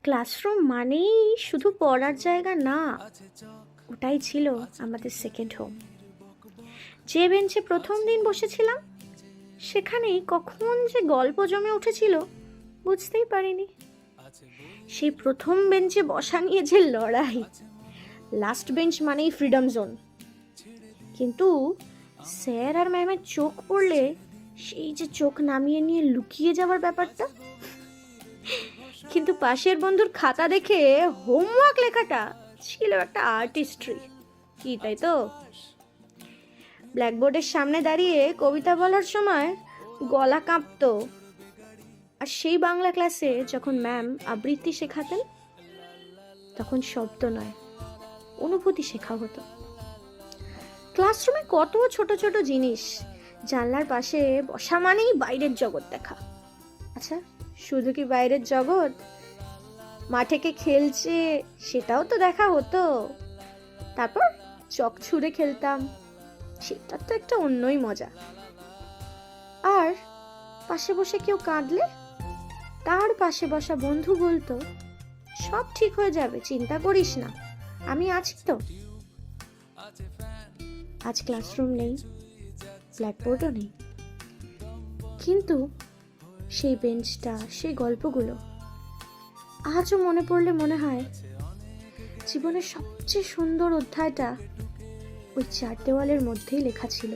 Classroom মানেই শুধু পড়ার জায়গা না, ওটাই ছিল আমাদের সেকেন্ড হোম। যে বেঞ্চে প্রথম দিন বসেছিলাম, সেখানেই কখন যে গল্প জমে উঠেছিল বুঝতেই পারিনি। সেই প্রথম বেঞ্চে বসা নিয়ে যে লড়াই, লাস্ট বেঞ্চ মানেই ফ্রিডম জোন। কিন্তু স্যার আর ম্যামের চোখ পড়লে সেই যে চোখ নামিয়ে নিয়ে লুকিয়ে যাওয়ার ব্যাপারটা, কিন্তু পাশের বন্ধুর খাতা দেখে হোমওয়ার্ক লেখাটা ছিল একটা আর্টিস্ট্রি, কি তাই তো? ব্ল্যাকবোর্ডের সামনে দাঁড়িয়ে কবিতা বলার সময় গলা কাঁপতো, আর সেই বাংলা ক্লাসে যখন ম্যাম আবৃত্তি শেখাতেন, তখন শব্দ নয়, অনুভূতি শেখা হতো। ক্লাসরুমে কত ছোট ছোট জিনিস, জানলার পাশে বসা মানেই বাইরের জগৎ দেখা। আচ্ছা, শুধু কি বাইরের জগৎ, মাঠে কে খেলছে সেটাও তো দেখা হতো। তারপর চক ছুঁড়ে খেলতাম, সেটা তো একটা অন্যই মজা। আর পাশে বসে কেউ কাঁদলে তার পাশে বসা বন্ধু বলতো, সব ঠিক হয়ে যাবে, চিন্তা করিস না, আমি আছি তো। আজ ক্লাসরুম নেই, ব্ল্যাকবোর্ডও নেই, কিন্তু সেই বেঞ্চটা, সেই গল্পগুলো আজও মনে পড়লে মনে হয় জীবনের সবচেয়ে সুন্দর অধ্যায়টা ওই চার দেওয়ালের মধ্যেই লেখা ছিল।